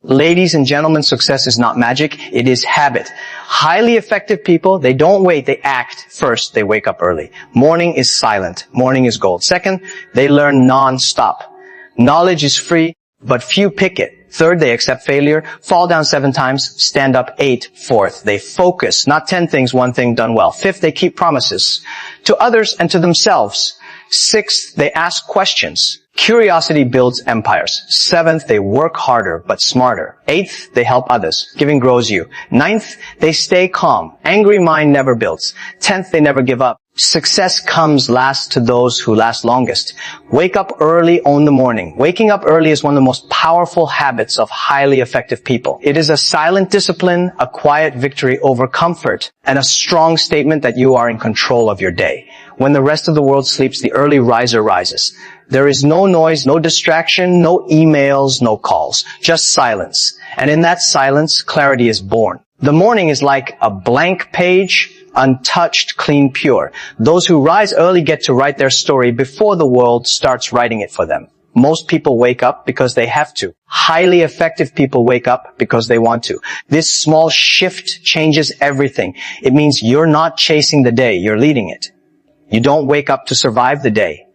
Ladies and gentlemen, success is not magic. It is habit. Highly effective people, they don't wait, they act. First, they wake up early. Morning is silent. Morning is gold. Second, they learn non-stop. Knowledge is free, but few pick it. Third, they accept failure, fall down 7 times, stand up 8. Fourth, they focus. Not 10 things, 1 thing done well. Fifth, they keep promises to others and to themselves. Sixth, they ask questions. Curiosity builds empires. Seventh, they work harder but smarter. Eighth, they help others. Giving grows you. Ninth, they stay calm. Angry mind never builds. 10th, they never give up. Success comes last to those who last longest. Wake up early, own the morning. Waking up early is one of the most powerful habits of highly effective people. It is a silent discipline, a quiet victory over comfort, and a strong statement that you are in control of your day. When the rest of the world sleeps, the early riser rises. There is no noise, no distraction, no emails, no calls, just silence. And in that silence, clarity is born. The morning is like a blank page, untouched, clean, pure. Those who rise early get to write their story before the world starts writing it for them. Most people wake up because they have to. Highly effective people wake up because they want to. This small shift changes everything. It means you're not chasing the day, you're leading it. You don't wake up to survive the day.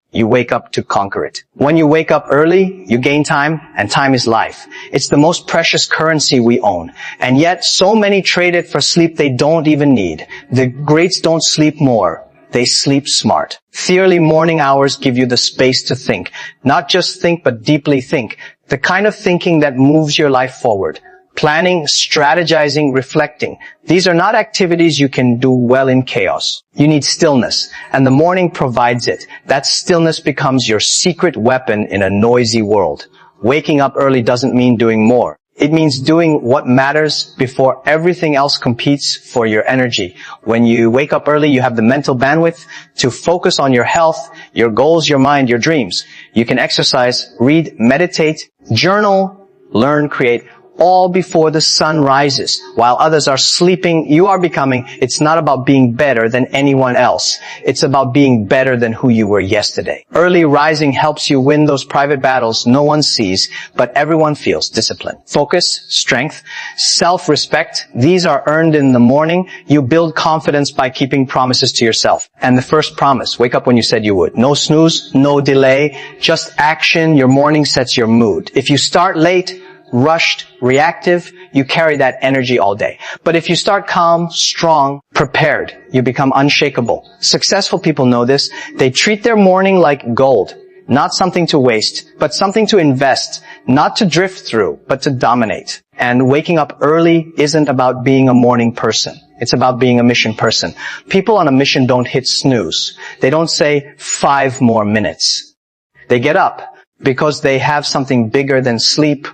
You wake up to conquer it. When you wake up early, you gain time, and time is life. It's the most precious currency we own. And yet, so many trade it for sleep they don't even need. The greats don't sleep more. They sleep smart. The early morning hours give you the space to think. Not just think, but deeply think. The kind of thinking that moves your life forward. Planning, strategizing, reflecting. These are not activities you can do well in chaos. You need stillness, and the morning provides it. That stillness becomes your secret weapon in a noisy world. Waking up early doesn't mean doing more. It means doing what matters before everything else competes for your energy. When you wake up early, you have the mental bandwidth to focus on your health, your goals, your mind, your dreams. You can exercise, read, meditate, journal, learn, create, all before the sun rises. While others are sleeping, you are becoming. It's not about being better than anyone else. It's about being better than who you were yesterday. Early rising helps you win those private battles no one sees, but everyone feels. Discipline, focus, strength, self-respect. These are earned in the morning. You build confidence by keeping promises to yourself. And the first promise, wake up when you said you would. No snooze, no delay, just action. Your morning sets your mood. If you start late, rushed, reactive, you carry that energy all day. But if you start calm, strong, prepared, you become unshakable. Successful people know this. They treat their morning like gold. Not something to waste, but something to invest. Not to drift through, but to dominate. And waking up early isn't about being a morning person. It's about being a mission person. People on a mission don't hit snooze. They don't say 5 more minutes. They get up because they have something bigger than sleep,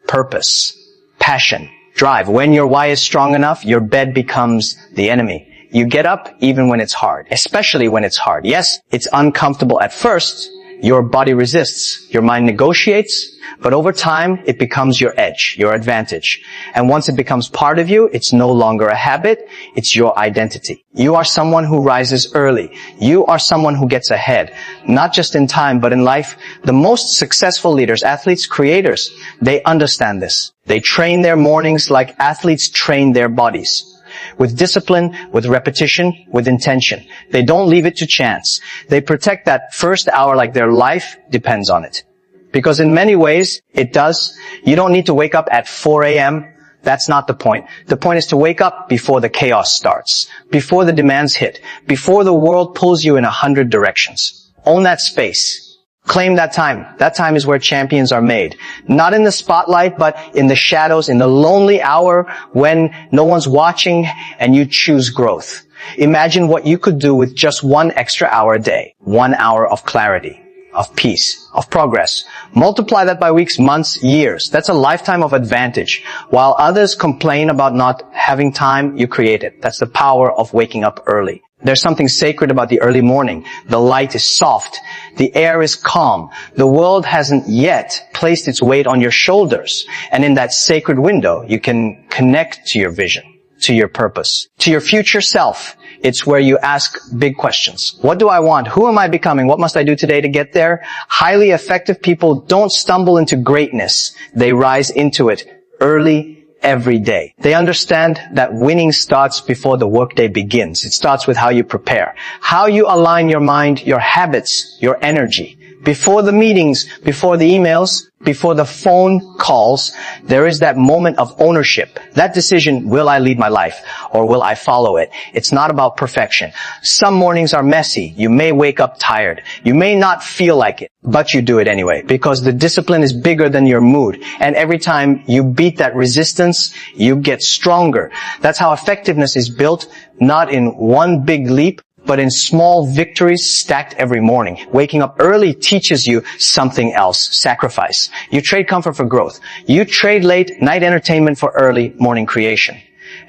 purpose, passion, drive. When your why is strong enough, your bed becomes the enemy. You get up even when it's hard, especially when it's hard. Yes, it's uncomfortable at first. Your body resists. Your mind negotiates. But over time, it becomes your edge, your advantage. And once it becomes part of you, it's no longer a habit. It's your identity. You are someone who rises early. You are someone who gets ahead. Not just in time, but in life. The most successful leaders, athletes, creators, they understand this. They train their mornings like athletes train their bodies. With discipline, with repetition, with intention. They don't leave it to chance. They protect that first hour like their life depends on it. Because in many ways, it does. You don't need to wake up at 4 a.m. That's not the point. The point is to wake up before the chaos starts, before the demands hit, before the world pulls you in 100 directions. Own that space. Claim that time. That time is where champions are made. Not in the spotlight, but in the shadows, in the lonely hour when no one's watching and you choose growth. Imagine what you could do with just 1 extra hour a day. 1 hour of clarity, of peace, of progress. Multiply that by weeks, months, years. That's a lifetime of advantage. While others complain about not having time, you create it. That's the power of waking up early. There's something sacred about the early morning. The light is soft. The air is calm. The world hasn't yet placed its weight on your shoulders. And in that sacred window, you can connect to your vision, to your purpose, to your future self. It's where you ask big questions. What do I want? Who am I becoming? What must I do today to get there? Highly effective people don't stumble into greatness. They rise into it early every day. They understand that winning starts before the workday begins. It starts with how you prepare, how you align your mind, your habits, your energy. Before the meetings, before the emails, before the phone calls, there is that moment of ownership. That decision, will I lead my life or will I follow it? It's not about perfection. Some mornings are messy. You may wake up tired. You may not feel like it, but you do it anyway because the discipline is bigger than your mood. And every time you beat that resistance, you get stronger. That's how effectiveness is built, not in one big leap, but in small victories stacked every morning. Waking up early teaches you something else. Sacrifice. You trade comfort for growth. You trade late night entertainment for early morning creation.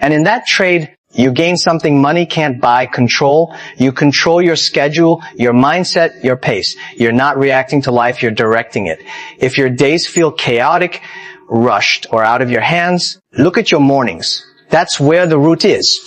And in that trade, you gain something money can't buy, control. You control your schedule, your mindset, your pace. You're not reacting to life, you're directing it. If your days feel chaotic, rushed, or out of your hands, look at your mornings. That's where the root is.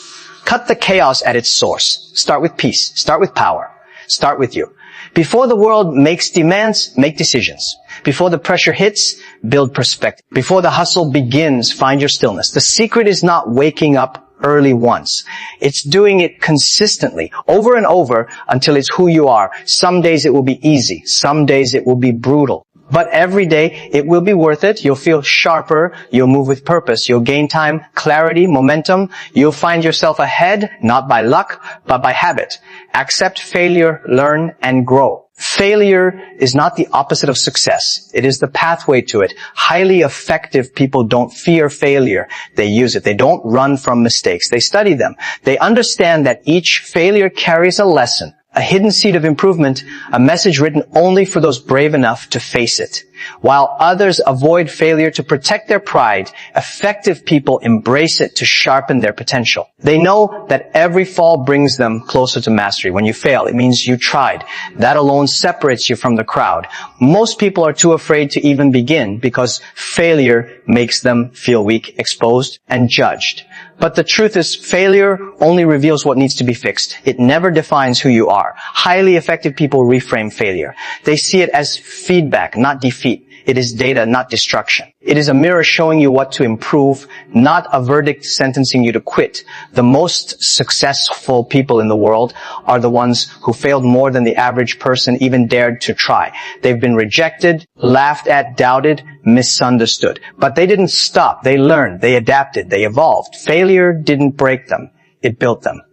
Cut the chaos at its source. Start with peace. Start with power. Start with you. Before the world makes demands, make decisions. Before the pressure hits, build perspective. Before the hustle begins, find your stillness. The secret is not waking up early once. It's doing it consistently, over and over, until it's who you are. Some days it will be easy. Some days it will be brutal. But every day, it will be worth it. You'll feel sharper. You'll move with purpose. You'll gain time, clarity, momentum. You'll find yourself ahead, not by luck, but by habit. Accept failure, learn, and grow. Failure is not the opposite of success. It is the pathway to it. Highly effective people don't fear failure. They use it. They don't run from mistakes. They study them. They understand that each failure carries a lesson, a hidden seed of improvement, a message written only for those brave enough to face it. While others avoid failure to protect their pride, effective people embrace it to sharpen their potential. They know that every fall brings them closer to mastery. When you fail, it means you tried. That alone separates you from the crowd. Most people are too afraid to even begin because failure makes them feel weak, exposed, and judged. But the truth is, failure only reveals what needs to be fixed. It never defines who you are. Highly effective people reframe failure. They see it as feedback, not defeat. It is data, not destruction. It is a mirror showing you what to improve, not a verdict sentencing you to quit. The most successful people in the world are the ones who failed more than the average person even dared to try. They've been rejected, laughed at, doubted, misunderstood. But they didn't stop. They learned, they adapted, they evolved. Failure didn't break them. It built them.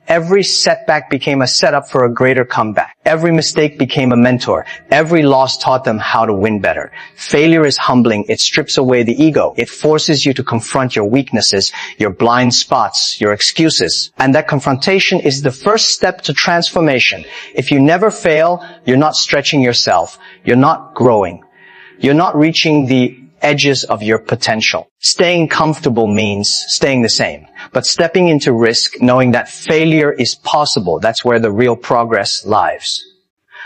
Every setback became a setup for a greater comeback. Every mistake became a mentor. Every loss taught them how to win better. Failure is humbling. It strips away the ego. It forces you to confront your weaknesses, your blind spots, your excuses. And that confrontation is the first step to transformation. If you never fail, you're not stretching yourself. You're not growing. You're not reaching the edges of your potential. Staying comfortable means staying the same. But stepping into risk, knowing that failure is possible, that's where the real progress lies.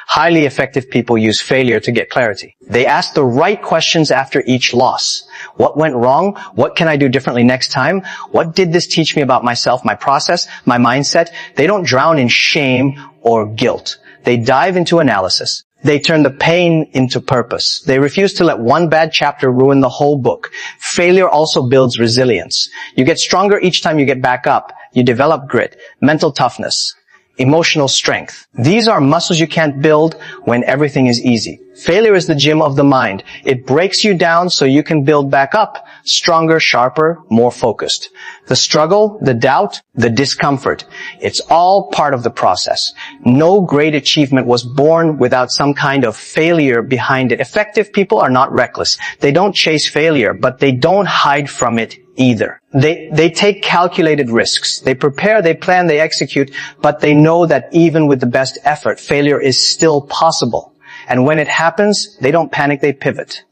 Highly effective people use failure to get clarity. They ask the right questions after each loss. What went wrong? What can I do differently next time? What did this teach me about myself, my process, my mindset? They don't drown in shame or guilt. They dive into analysis. They turn the pain into purpose. They refuse to let one bad chapter ruin the whole book. Failure also builds resilience. You get stronger each time you get back up. You develop grit, mental toughness, emotional strength. These are muscles you can't build when everything is easy. Failure is the gym of the mind. It breaks you down so you can build back up, stronger, sharper, more focused. The struggle, the doubt, the discomfort, it's all part of the process. No great achievement was born without some kind of failure behind it. Effective people are not reckless. They don't chase failure, but they don't hide from it either. They take calculated risks. They prepare, they plan, they execute, but they know that even with the best effort, failure is still possible. And when it happens, they don't panic, they pivot.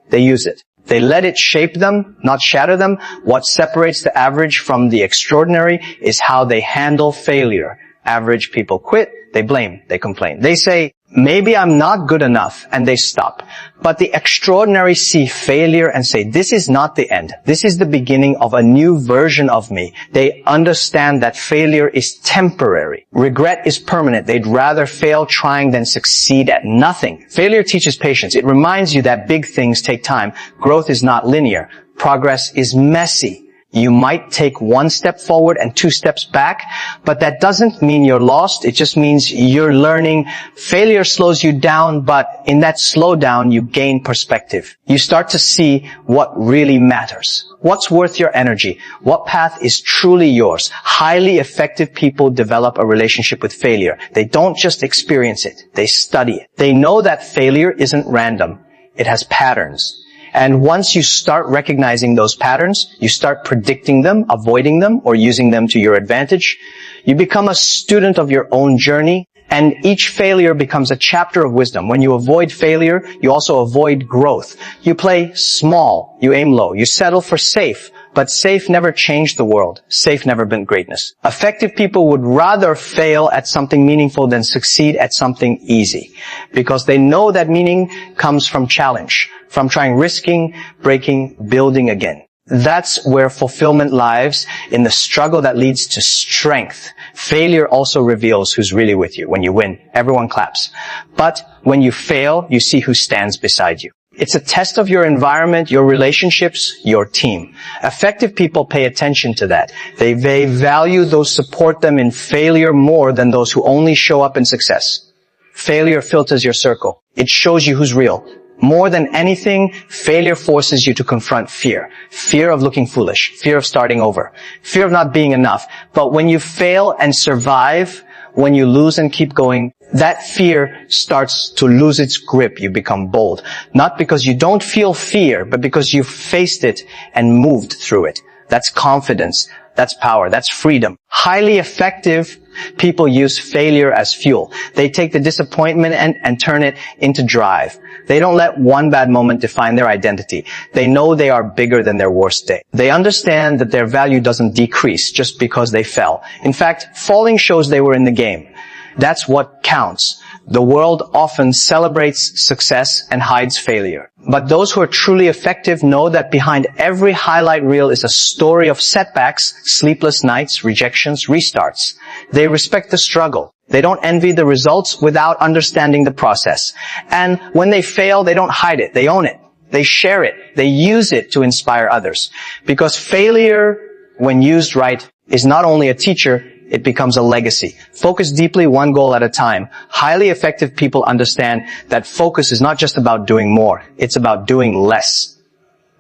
They use it. They let it shape them, not shatter them. What separates the average from the extraordinary is how they handle failure. Average people quit, they blame, they complain. They say, maybe I'm not good enough, and they stop. But the extraordinary see failure and say, this is not the end. This is the beginning of a new version of me. They understand that failure is temporary. Regret is permanent. They'd rather fail trying than succeed at nothing. Failure teaches patience. It reminds you that big things take time. Growth is not linear. Progress is messy. You might take one step forward and 2 steps back, but that doesn't mean you're lost. It just means you're learning. Failure slows you down, but in that slowdown, you gain perspective. You start to see what really matters. What's worth your energy? What path is truly yours? Highly effective people develop a relationship with failure. They don't just experience it. They study it. They know that failure isn't random. It has patterns. And once you start recognizing those patterns, you start predicting them, avoiding them, or using them to your advantage. You become a student of your own journey, and each failure becomes a chapter of wisdom. When you avoid failure, you also avoid growth. You play small, you aim low, you settle for safe, but safe never changed the world. Safe never built greatness. Effective people would rather fail at something meaningful than succeed at something easy, because they know that meaning comes from challenge. From trying, risking, breaking, building again. That's where fulfillment lies, in the struggle that leads to strength. Failure also reveals who's really with you. When you win, everyone claps. But when you fail, you see who stands beside you. It's a test of your environment, your relationships, your team. Effective people pay attention to that. They value those who support them in failure more than those who only show up in success. Failure filters your circle. It shows you who's real. More than anything, failure forces you to confront fear. Fear of looking foolish. Fear of starting over. Fear of not being enough. But when you fail and survive, when you lose and keep going, that fear starts to lose its grip. You become bold. Not because you don't feel fear, but because you've faced it and moved through it. That's confidence. That's power. That's freedom. Highly effective people use failure as fuel. They take the disappointment and turn it into drive. They don't let one bad moment define their identity. They know they are bigger than their worst day. They understand that their value doesn't decrease just because they fell. In fact, falling shows they were in the game. That's what counts. The world often celebrates success and hides failure. But those who are truly effective know that behind every highlight reel is a story of setbacks, sleepless nights, rejections, restarts. They respect the struggle. They don't envy the results without understanding the process. And when they fail, they don't hide it. They own it. They share it. They use it to inspire others. Because failure, when used right, is not only a teacher, it becomes a legacy. Focus deeply, one goal at a time. Highly effective people understand that focus is not just about doing more. It's about doing less,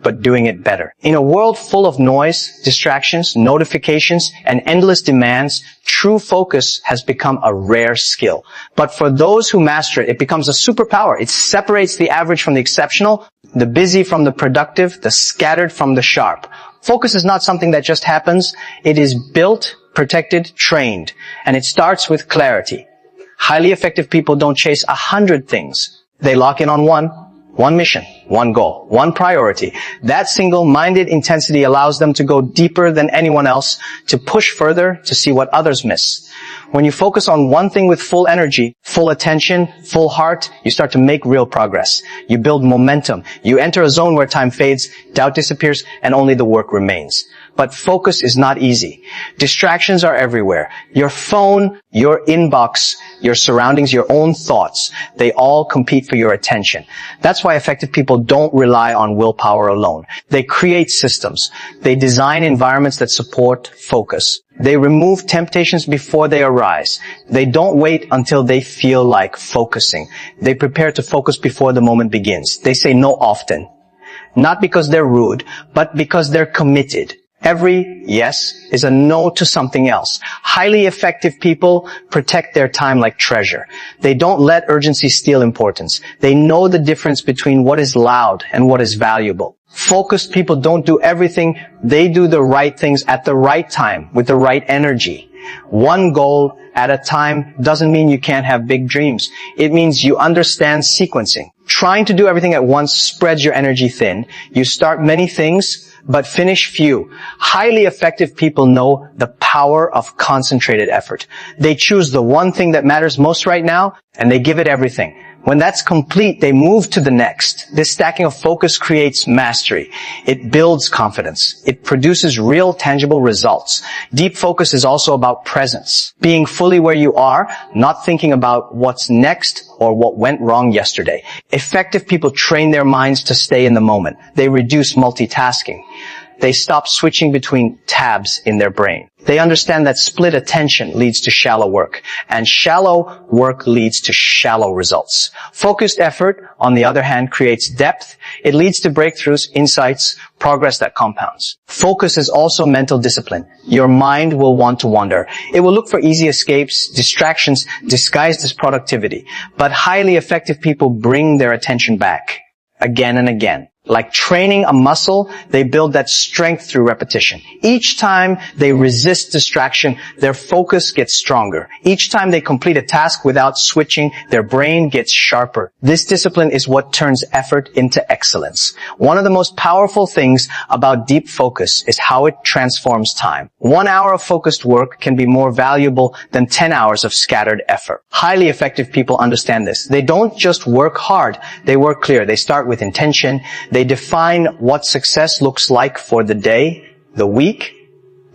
but doing it better. In a world full of noise, distractions, notifications, and endless demands, true focus has become a rare skill. But for those who master it, it becomes a superpower. It separates the average from the exceptional, the busy from the productive, the scattered from the sharp. Focus is not something that just happens. It is built, protected, trained. And it starts with clarity. Highly effective people don't chase 100 things. They lock in on one mission, one goal, one priority. That single-minded intensity allows them to go deeper than anyone else, to push further, to see what others miss. When you focus on one thing with full energy, full attention, full heart, you start to make real progress. You build momentum. You enter a zone where time fades, doubt disappears, and only the work remains. But focus is not easy. Distractions are everywhere. Your phone, your inbox, your surroundings, your own thoughts, they all compete for your attention. That's why effective people don't rely on willpower alone. They create systems. They design environments that support focus. They remove temptations before they arise. They don't wait until they feel like focusing. They prepare to focus before the moment begins. They say no often. Not because they're rude, but because they're committed. Every yes is a no to something else. Highly effective people protect their time like treasure. They don't let urgency steal importance. They know the difference between what is loud and what is valuable. Focused people don't do everything. They do the right things at the right time with the right energy. One goal at a time doesn't mean you can't have big dreams. It means you understand sequencing. Trying to do everything at once spreads your energy thin. You start many things, but finish few. Highly effective people know the power of concentrated effort. They choose the one thing that matters most right now, and they give it everything. When that's complete, they move to the next. This stacking of focus creates mastery. It builds confidence. It produces real, tangible results. Deep focus is also about presence. Being fully where you are, not thinking about what's next or what went wrong yesterday. Effective people train their minds to stay in the moment. They reduce multitasking. They stop switching between tabs in their brain. They understand that split attention leads to shallow work, and shallow work leads to shallow results. Focused effort, on the other hand, creates depth. It leads to breakthroughs, insights, progress that compounds. Focus is also mental discipline. Your mind will want to wander. It will look for easy escapes, distractions disguised as productivity. But highly effective people bring their attention back again and again. Like training a muscle, they build that strength through repetition. Each time they resist distraction, their focus gets stronger. Each time they complete a task without switching, their brain gets sharper. This discipline is what turns effort into excellence. One of the most powerful things about deep focus is how it transforms time. 1 hour of focused work can be more valuable than 10 hours of scattered effort. Highly effective people understand this. They don't just work hard, they work clear. They start with intention. They define what success looks like for the day, the week,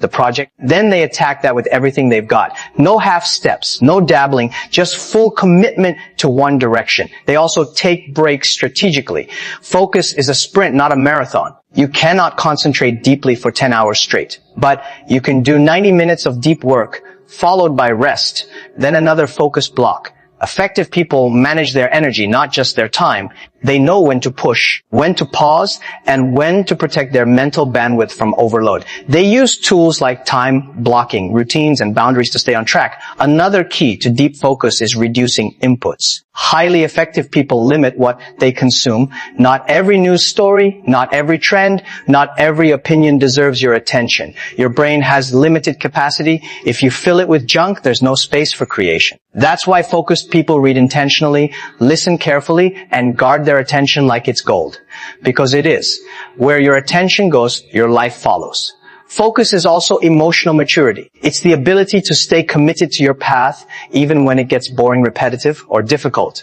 the project. Then they attack that with everything they've got. No half steps, no dabbling, just full commitment to one direction. They also take breaks strategically. Focus is a sprint, not a marathon. You cannot concentrate deeply for 10 hours straight, but you can do 90 minutes of deep work, followed by rest, then another focus block. Effective people manage their energy, not just their time. They know when to push, when to pause, and when to protect their mental bandwidth from overload. They use tools like time blocking, routines, and boundaries to stay on track. Another key to deep focus is reducing inputs. Highly effective people limit what they consume. Not every news story, not every trend, not every opinion deserves your attention. Your brain has limited capacity. If you fill it with junk, there's no space for creation. That's why focused people read intentionally, listen carefully, and guard their attention like it's gold. Because it is. Where your attention goes, your life follows. Focus is also emotional maturity. It's the ability to stay committed to your path even when it gets boring, repetitive, or difficult.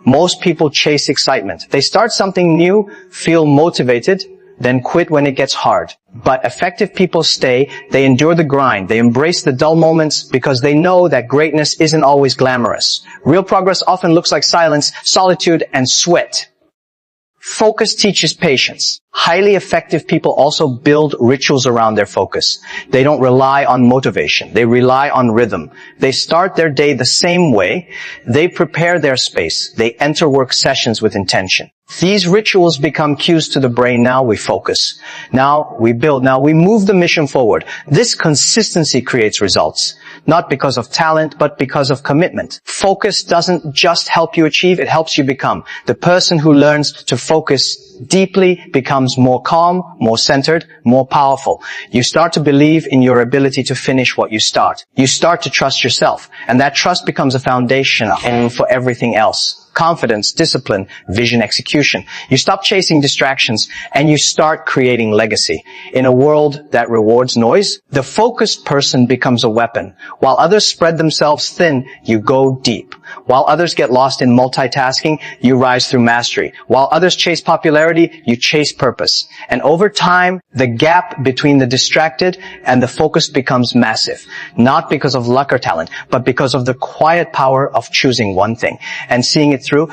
Most people chase excitement. They start something new, feel motivated, then quit when it gets hard. But effective people stay, they endure the grind, they embrace the dull moments because they know that greatness isn't always glamorous. Real progress often looks like silence, solitude, and sweat. Focus teaches patience. Highly effective people also build rituals around their focus. They don't rely on motivation. They rely on rhythm. They start their day the same way. They prepare their space. They enter work sessions with intention. These rituals become cues to the brain. Now we focus. Now we build. Now we move the mission forward. This consistency creates results. Not because of talent, but because of commitment. Focus doesn't just help you achieve, it helps you become. The person who learns to focus deeply becomes more calm, more centered, more powerful. You start to believe in your ability to finish what you start. You start to trust yourself, and that trust becomes a foundation for everything else. Confidence, discipline, vision, execution. You stop chasing distractions and you start creating legacy. In a world that rewards noise, the focused person becomes a weapon. While others spread themselves thin, you go deep. While others get lost in multitasking, you rise through mastery. While others chase popularity, you chase purpose. And over time, the gap between the distracted and the focused becomes massive. Not because of luck or talent, but because of the quiet power of choosing one thing and seeing it through.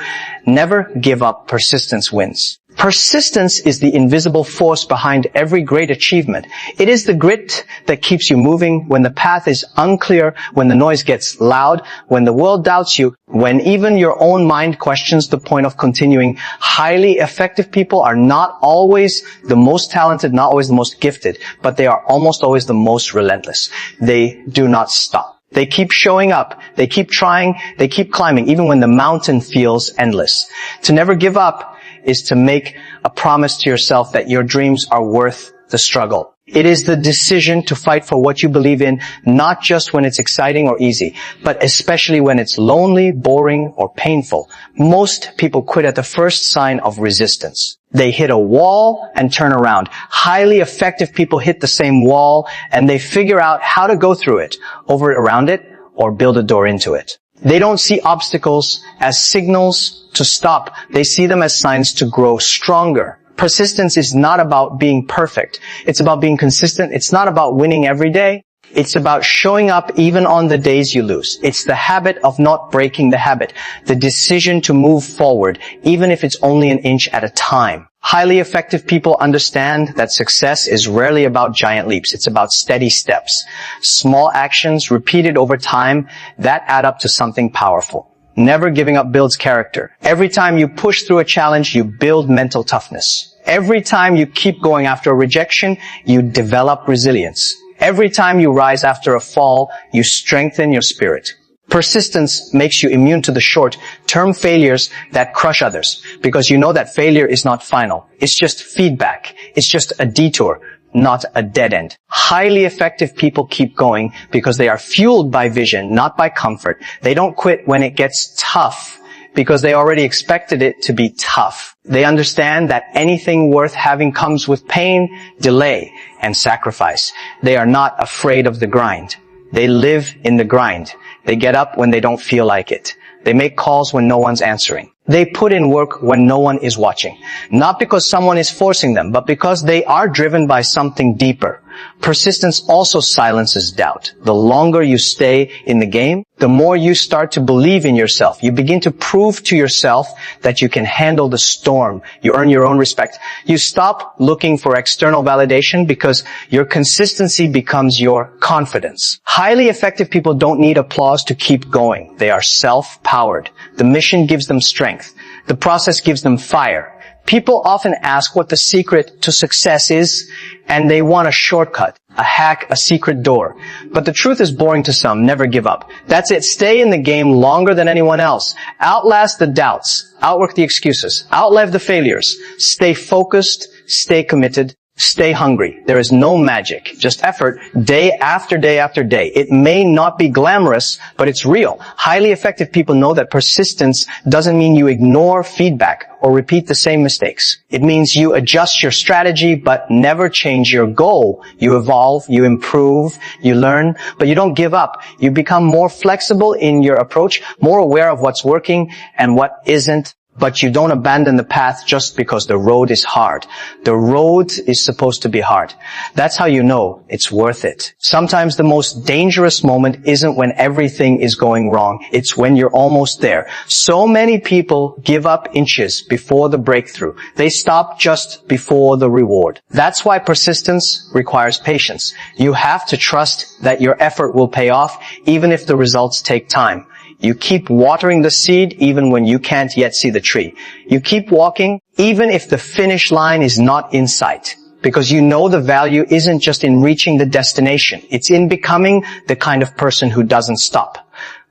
Never give up. Persistence wins. Persistence is the invisible force behind every great achievement. It is the grit that keeps you moving when the path is unclear, when the noise gets loud, when the world doubts you, when even your own mind questions the point of continuing. Highly effective people are not always the most talented, not always the most gifted, but they are almost always the most relentless. They do not stop. They keep showing up. They keep trying. They keep climbing, even when the mountain feels endless. To never give up is to make a promise to yourself that your dreams are worth the struggle. It is the decision to fight for what you believe in, not just when it's exciting or easy, but especially when it's lonely, boring, or painful. Most people quit at the first sign of resistance. They hit a wall and turn around. Highly effective people hit the same wall and they figure out how to go through it, over around it, or build a door into it. They don't see obstacles as signals to stop. They see them as signs to grow stronger. Persistence is not about being perfect. It's about being consistent. It's not about winning every day. It's about showing up even on the days you lose. It's the habit of not breaking the habit. The decision to move forward, even if it's only an inch at a time. Highly effective people understand that success is rarely about giant leaps. It's about steady steps. Small actions repeated over time that add up to something powerful. Never giving up builds character. Every time you push through a challenge, you build mental toughness. Every time you keep going after a rejection, you develop resilience. Every time you rise after a fall, you strengthen your spirit. Persistence makes you immune to the short-term failures that crush others, because you know that failure is not final. It's just feedback. It's just a detour, not a dead end. Highly effective people keep going because they are fueled by vision, not by comfort. They don't quit when it gets tough because they already expected it to be tough. They understand that anything worth having comes with pain, delay, and sacrifice. They are not afraid of the grind. They live in the grind. They get up when they don't feel like it. They make calls when no one's answering. They put in work when no one is watching. Not because someone is forcing them, but because they are driven by something deeper. Persistence also silences doubt. The longer you stay in the game, the more you start to believe in yourself. You begin to prove to yourself that you can handle the storm. You earn your own respect. You stop looking for external validation because your consistency becomes your confidence. Highly effective people don't need applause to keep going. They are self-powered. The mission gives them strength. The process gives them fire. People often ask what the secret to success is, and they want a shortcut, a hack, a secret door. But the truth is boring to some. Never give up. That's it. Stay in the game longer than anyone else. Outlast the doubts. Outwork the excuses. Outlive the failures. Stay focused. Stay committed. Stay hungry. There is no magic, just effort day after day after day. It may not be glamorous, but it's real. Highly effective people know that persistence doesn't mean you ignore feedback or repeat the same mistakes. It means you adjust your strategy, but never change your goal. You evolve, you improve, you learn, but you don't give up. You become more flexible in your approach, more aware of what's working and what isn't. But you don't abandon the path just because the road is hard. The road is supposed to be hard. That's how you know it's worth it. Sometimes the most dangerous moment isn't when everything is going wrong. It's when you're almost there. So many people give up inches before the breakthrough. They stop just before the reward. That's why persistence requires patience. You have to trust that your effort will pay off, even if the results take time. You keep watering the seed even when you can't yet see the tree. You keep walking even if the finish line is not in sight. Because you know the value isn't just in reaching the destination. It's in becoming the kind of person who doesn't stop.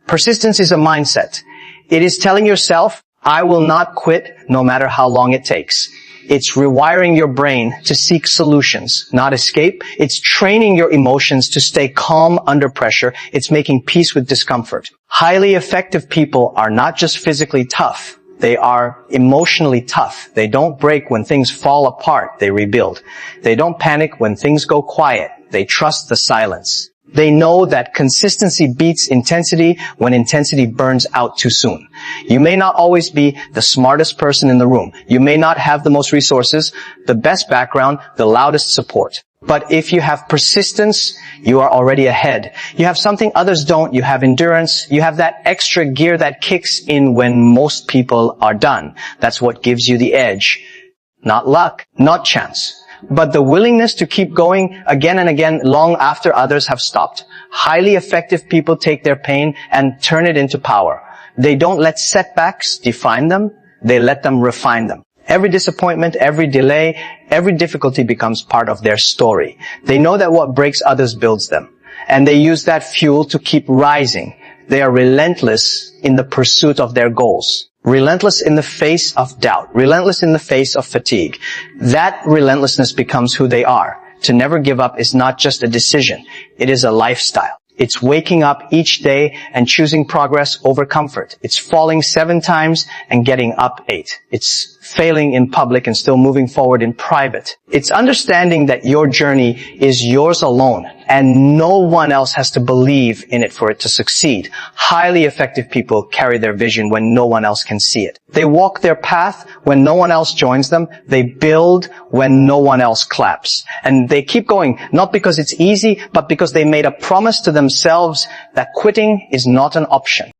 Persistence is a mindset. It is telling yourself, I will not quit no matter how long it takes. It's rewiring your brain to seek solutions, not escape. It's training your emotions to stay calm under pressure. It's making peace with discomfort. Highly effective people are not just physically tough. They are emotionally tough. They don't break when things fall apart. They rebuild. They don't panic when things go quiet. They trust the silence. They know that consistency beats intensity when intensity burns out too soon. You may not always be the smartest person in the room. You may not have the most resources, the best background, the loudest support. But if you have persistence, you are already ahead. You have something others don't. You have endurance. You have that extra gear that kicks in when most people are done. That's what gives you the edge. Not luck, not chance, but the willingness to keep going again and again long after others have stopped. Highly effective people take their pain and turn it into power. They don't let setbacks define them. They let them refine them. Every disappointment, every delay, every difficulty becomes part of their story. They know that what breaks others builds them. And they use that fuel to keep rising. They are relentless in the pursuit of their goals. Relentless in the face of doubt. Relentless in the face of fatigue. That relentlessness becomes who they are. To never give up is not just a decision. It is a lifestyle. It's waking up each day and choosing progress over comfort. It's falling 7 times and getting up 8. It's failing in public and still moving forward in private. It's understanding that your journey is yours alone and no one else has to believe in it for it to succeed. Highly effective people carry their vision when no one else can see it. They walk their path when no one else joins them. They build when no one else claps. And they keep going, not because it's easy, but because they made a promise to themselves that quitting is not an option.